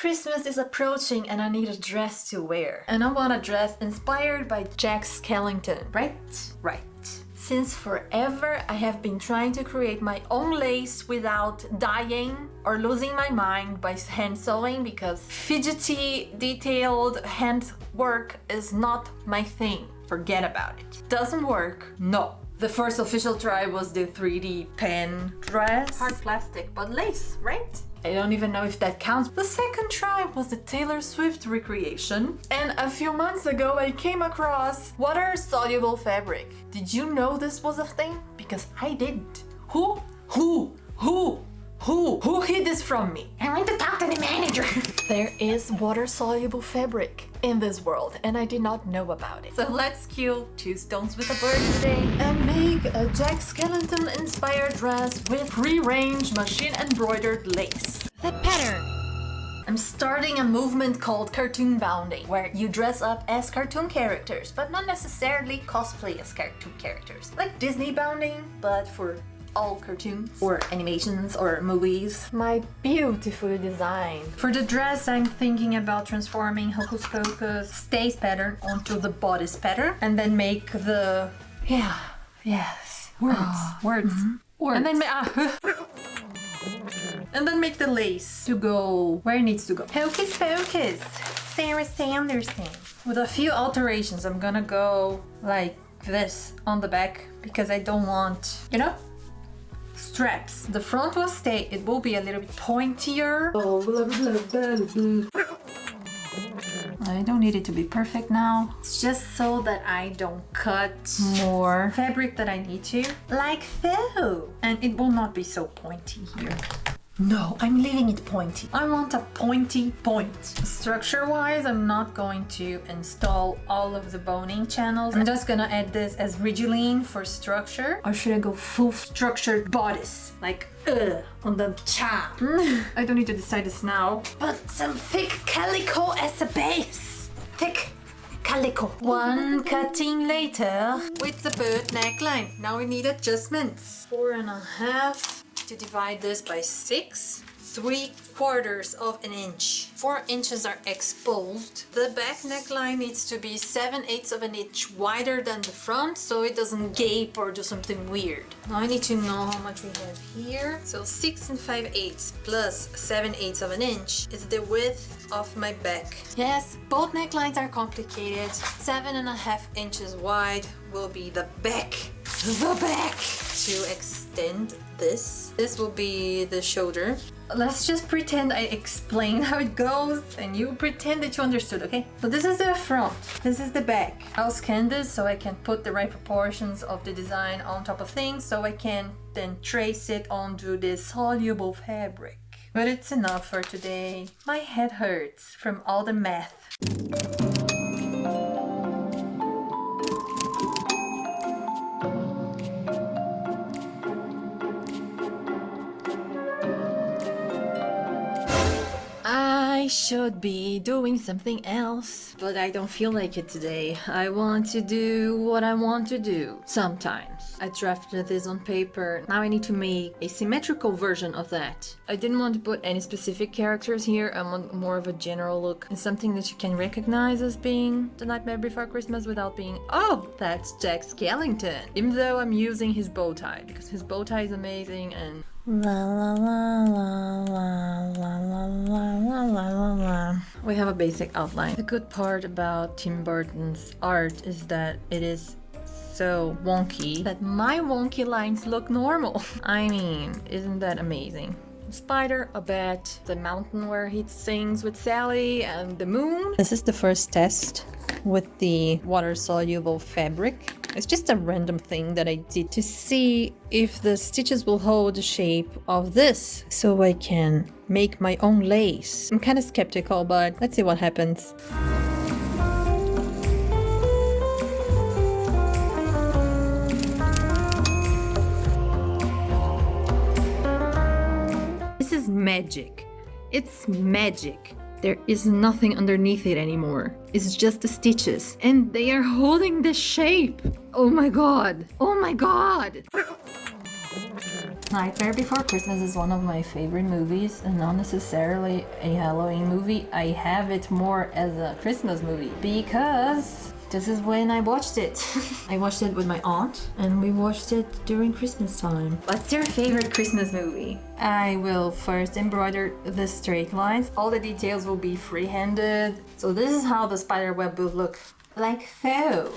Christmas is approaching and I need a dress to wear. And I want a dress inspired by Jack Skellington, right? Right. Since forever I have been trying to create my own lace without dying or losing my mind by hand sewing, because fidgety, detailed hand work is not my thing. Forget about it. Doesn't work? No. The first official try was the 3D pen dress. Hard plastic, but lace, right? I don't even know if that counts. The second try was the Taylor Swift recreation. And a few months ago I came across water-soluble fabric. Did you know this was a thing? Because I didn't. Who hid this from me? I want to talk to the manager. There is water-soluble fabric in this world and I did not know about it. So let's kill 2 stones with a bird today and make a Jack Skellington inspired dress with pre-range machine embroidered lace. The pattern. I'm starting a movement called cartoon bounding, where you dress up as cartoon characters, but not necessarily cosplay as cartoon characters. Like Disney bounding, but for all cartoons or animations or movies. My beautiful design. For the dress, I'm thinking about transforming Hocus Pocus stays pattern onto the bodice pattern and then make the words. And then and then make the lace to go where it needs to go. Hocus Pocus, Sarah Sanderson. With a few alterations, I'm gonna go like this on the back because I don't want, straps. The front will stay, it will be a little bit pointier. I don't need it to be perfect now. It's just so that I don't cut more fabric that I need to. Like so. And it will not be so pointy here. No, I'm leaving it pointy. I want a pointy point. Structure-wise, I'm not going to install all of the boning channels. I'm just gonna add this as Riduline for structure. Or should I go full structured bodice? Like, on the top. I don't need to decide this now. But some thick calico as a base. Thick calico. One cutting later with the bird neckline. Now we need adjustments. 4.5. To divide this by 6, 3/4 of an inch. 4 inches are exposed. The back neckline needs to be 7/8 of an inch wider than the front so it doesn't gape or do something weird. Now I need to know how much we have here. So 6 5/8 plus 7/8 of an inch is the width of my back. Yes, both necklines are complicated. 7.5 inches wide will be the back. The back. To extend this will be the shoulder. Let's just pretend I explained how it goes and you pretend that you understood, okay? So this is the front, this is the back. I'll scan this so I can put the right proportions of the design on top of things so I can then trace it onto this soluble fabric. But it's enough for today. My head hurts from all the math. I should be doing something else, but I don't feel like it today. I want to do what I want to do sometimes. I drafted this on paper. Now I need to make a symmetrical version of that. I didn't want to put any specific characters here. I want more of a general look and something that you can recognize as being The Nightmare Before Christmas without being, oh, that's Jack Skellington. Even though I'm using his bow tie because his bow tie is amazing and la la la la la la la la la la la. We have a basic outline. The good part about Tim Burton's art is that it is so wonky that my wonky lines look normal. I mean, isn't that amazing? A spider, a bat, the mountain where he sings with Sally, and the moon. This is the first test with the water-soluble fabric. It's just a random thing that I did to see if the stitches will hold the shape of this so I can make my own lace. I'm kind of skeptical, but let's see what happens. This is magic. It's magic. There is nothing underneath it anymore. It's just the stitches. And they are holding the shape. Oh my god. Oh my god. Nightmare Before Christmas is one of my favorite movies, and not necessarily a Halloween movie. I have it more as a Christmas movie because this is when I watched it. I watched it with my aunt and we watched it during Christmas time. What's your favorite Christmas movie? I will first embroider the straight lines. All the details will be free-handed. So this is how the spider web will look like so.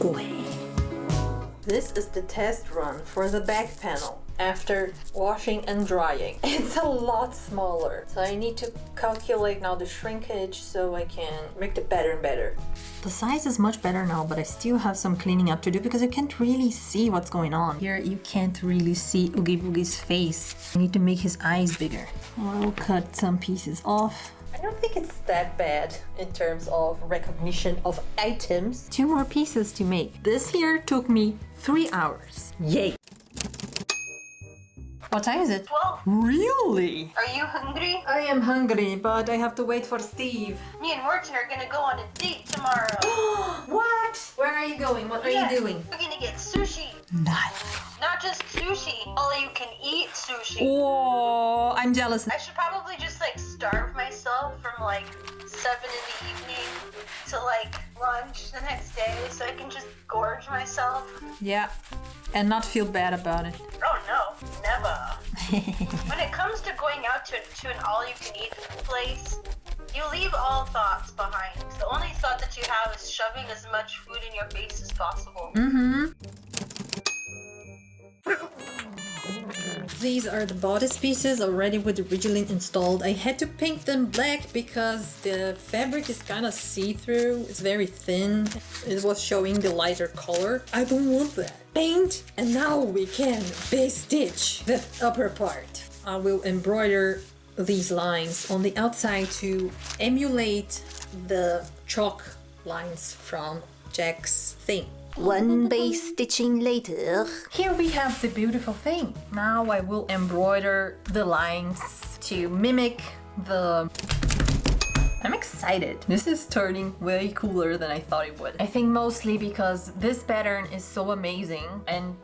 Go ahead. This is the test run for the back panel after washing and drying. It's a lot smaller, so I need to calculate now the shrinkage so I can make the pattern better. The size is much better now, but I still have some cleaning up to do because I can't really see what's going on. Here you can't really see Oogie Boogie's face. I need to make his eyes bigger. I'll cut some pieces off. I don't think it's that bad in terms of recognition of items. 2 more pieces to make. This here took me 3 hours. Yay! What time is it? 12. Really? Are you hungry? I am hungry, but I have to wait for Steve. Me and Morton are gonna go on a date tomorrow. What? Where are you going? What are you doing? We're gonna get sushi. Nice. Not just sushi, all you can eat sushi. Whoa, I'm jealous. I should probably just like starve myself from like 7 in the evening to like lunch the next day so I can just gorge myself. Yeah, and not feel bad about it. Oh no, never. When it comes to going out to an all-you-can-eat place, you leave all thoughts behind. The only thought that you have is shoving as much food in your face as possible. These are the bodice pieces already with the Ridgeline installed. I had to paint them black because the fabric is kind of see-through. It's very thin. It was showing the lighter color. I don't want that. Paint, and now we can base stitch the upper part. I will embroider these lines on the outside to emulate the chalk lines from Jack's thing. One base stitching later. Here we have the beautiful thing. Now I will embroider the lines to mimic the... I'm excited. This is turning way cooler than I thought it would. I think mostly because this pattern is so amazing and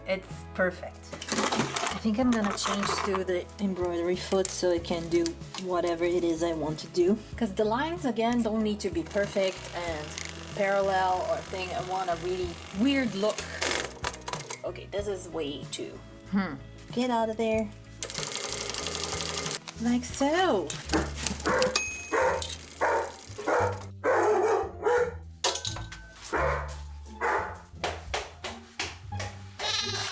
it's perfect. I think I'm gonna change to the embroidery foot so I can do whatever it is I want to do. Because the lines again don't need to be perfect and parallel or thing. I want a really weird look. Okay, this is way too. Get out of there. Like so.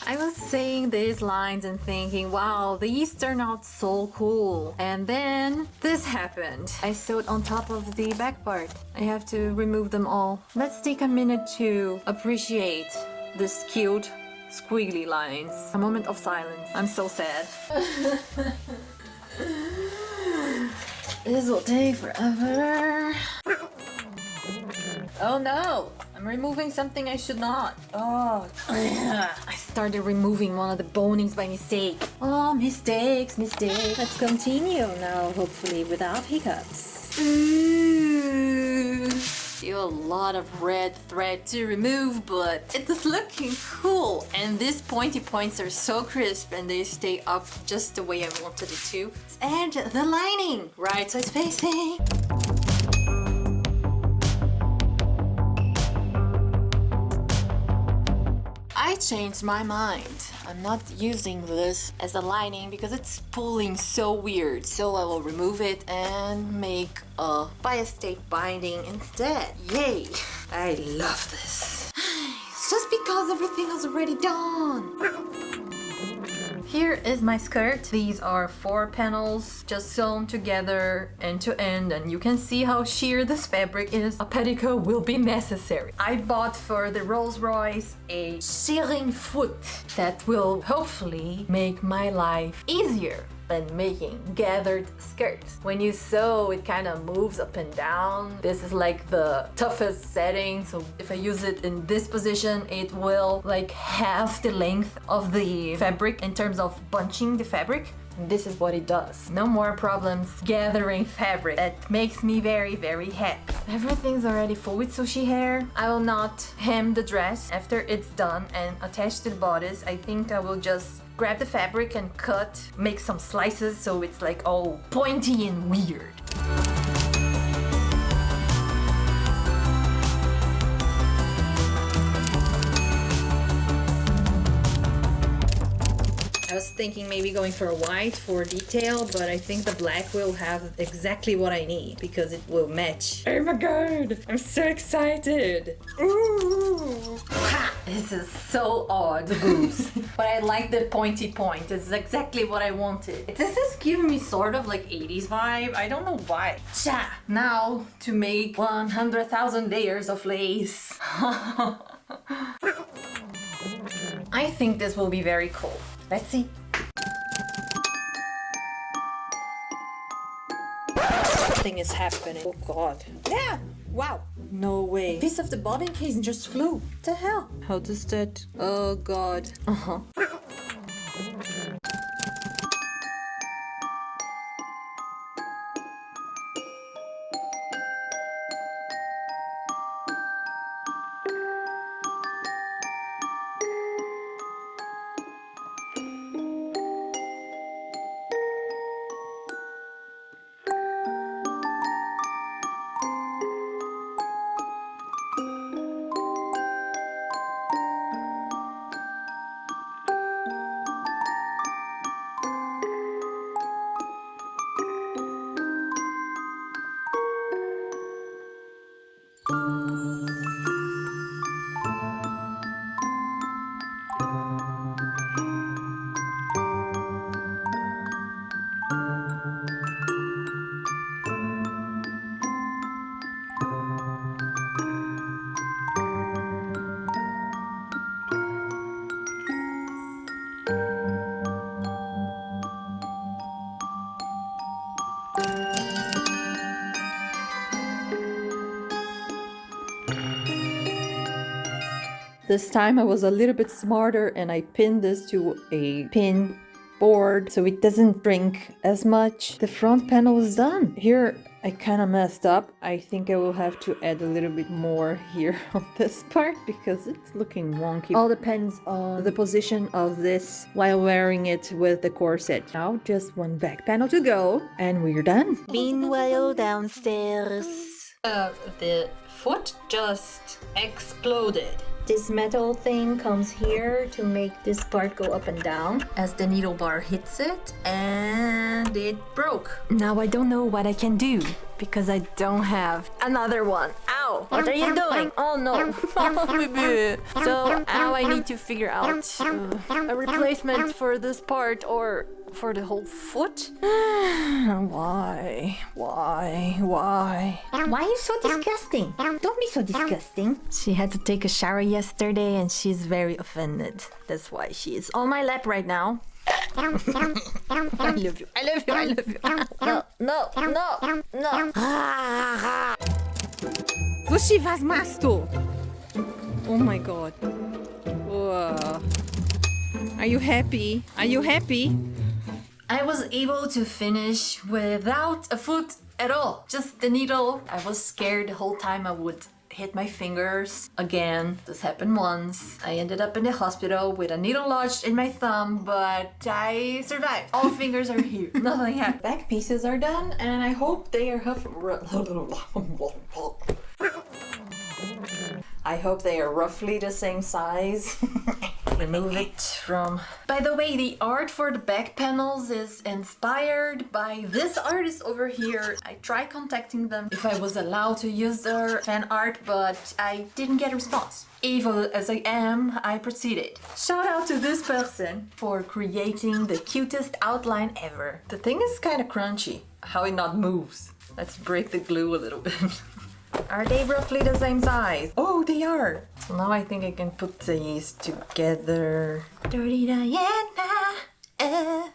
I was saying these lines and thinking, wow, these turn out so cool. And then this happened. I sewed on top of the back part. I have to remove them all. Let's take a minute to appreciate this cute squiggly lines. A moment of silence. I'm so sad. This will take forever. Oh no! I'm removing something I should not. Oh, I started removing one of the bonings by mistake. Oh, mistakes. Let's continue now, hopefully without hiccups. Ooh. Still a lot of red thread to remove, but it's looking cool. And these pointy points are so crisp and they stay up just the way I wanted it to. Let's add the lining. Right side facing. I changed my mind. I'm not using this as a lining because it's pulling so weird. So I will remove it and make a bias tape binding instead. Yay! I love this. It's just because everything is already done. Here is my skirt. These are 4 panels just sewn together end to end, and you can see how sheer this fabric is. A petticoat will be necessary. I bought for the Rolls Royce a shearing foot that will hopefully make my life easier than making gathered skirts. When you sew, it kind of moves up and down. This is like the toughest setting, so if I use it in this position, it will like half the length of the fabric in terms of bunching the fabric. And this is what it does. No more problems gathering fabric. That makes me very, very happy. Everything's already full with sushi hair. I will not hem the dress after it's done and attached to the bodice. I think I will just grab the fabric and cut, make some slices so it's like all pointy and weird. I was thinking maybe going for a white for detail, but I think the black will have exactly what I need because it will match. Oh my god, I'm so excited. Ooh. Ha! This is so odd, the boobs. But I like the pointy point. It's exactly what I wanted. This is giving me sort of like 80s vibe. I don't know why. Cha! Now to make 100,000 layers of lace. I think this will be very cool. Let's see. Something is happening. Oh god. Yeah! Wow! No way. A piece of the bobbin case just flew. What the hell? How does that? Oh god. Uh-huh. This time I was a little bit smarter and I pinned this to a pin board so it doesn't shrink as much. The front panel is done. Here I kind of messed up. I think I will have to add a little bit more here on this part because it's looking wonky. All depends on the position of this while wearing it with the corset. Now just one back panel to go and we're done. Meanwhile, downstairs. The foot just exploded. This metal thing comes here to make this part go up and down as the needle bar hits it, and it broke. Now I don't know what I can do because I don't have another one. Ow! What are you doing? Oh no! So now I need to figure out a replacement for this part or for the whole foot. Why? Why are you so disgusting? Don't be so disgusting. She had to take a shower yesterday and she's very offended. That's why she is on my lap right now. I love you. I love you. I love you. No. Sushi was masto. Oh my god. Whoa. Are you happy? Are you happy? I was able to finish without a foot at all. Just the needle. I was scared the whole time I would hit my fingers again. This happened once. I ended up in the hospital with a needle lodged in my thumb, but I survived. All fingers are here. Nothing happened. Back pieces are done, and I hope they are I hope they are roughly the same size. Remove it from... By the way, the art for the back panels is inspired by this artist over here. I tried contacting them if I was allowed to use their fan art, but I didn't get a response. Evil as I am, I proceeded. Shout out to this person for creating the cutest outline ever. The thing is kind of crunchy, how it not moves. Let's break the glue a little bit. Are they roughly the same size? Oh, they are! So now I think I can put these together. Dirty Diana!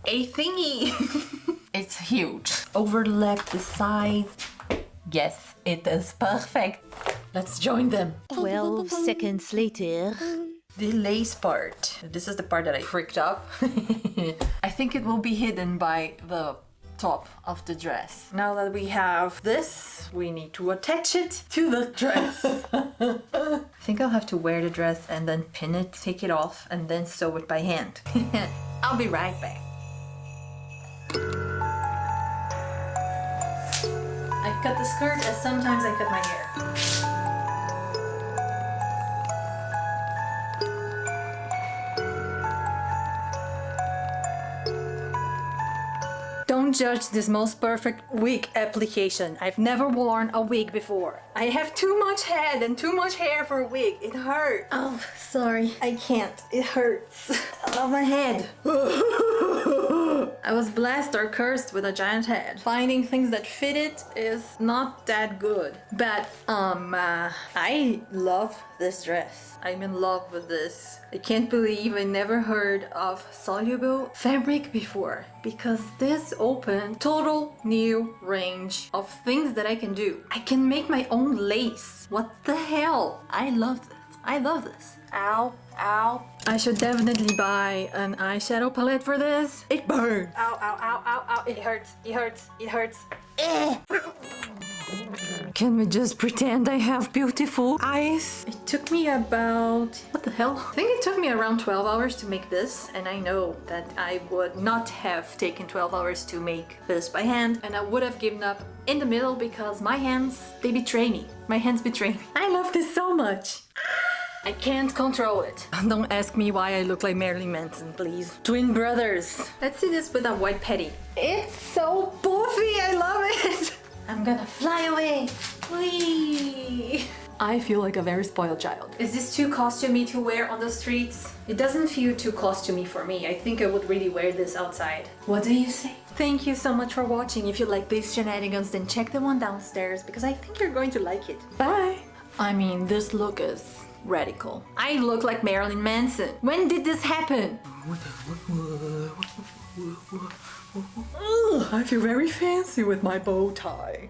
A thingy! It's huge. Overlap the sides. Yes, it is perfect. Let's join them. 12 seconds later. the lace part. This is the part that I freaked up. I think it will be hidden by the top of the dress. Now that we have this, we need to attach it to the dress. I think I'll have to wear the dress and then pin it, take it off, and then sew it by hand. I'll be right back. I cut the skirt as sometimes I cut my hair. Don't judge this most perfect wig application. I've never worn a wig before. I have too much head and too much hair for a wig. It hurts. Oh, sorry. I can't. It hurts. I love my head. I was blessed or cursed with a giant head. Finding things that fit it is not that good. But, I love this dress. I'm in love with this. I can't believe I never heard of soluble fabric before, because this opened total new range of things that I can do. I can make my own lace. What the hell? I love this. I love this. Ow, ow. I should definitely buy an eyeshadow palette for this. It burns. Ow, ow, ow, ow, ow. It hurts. It hurts. It hurts. Can we just pretend I have beautiful eyes? It took me about... what the hell? I think it took me around 12 hours to make this, and I know that I would not have taken 12 hours to make this by hand, and I would have given up in the middle because my hands, they betray me. My hands betray me. I love this so much. I can't control it. Don't ask me why I look like Marilyn Manson, please. Twin brothers. Let's see this with a white petty. It's so puffy, I love it. I'm gonna fly away. Whee! I feel like a very spoiled child. Is this too costumey to wear on the streets? It doesn't feel too costumey for me. I think I would really wear this outside. What do you say? Thank you so much for watching. If you like these shenanigans, then check the one downstairs because I think you're going to like it. Bye! I mean, this look is radical. I look like Marilyn Manson. When did this happen? I feel very fancy with my bow tie.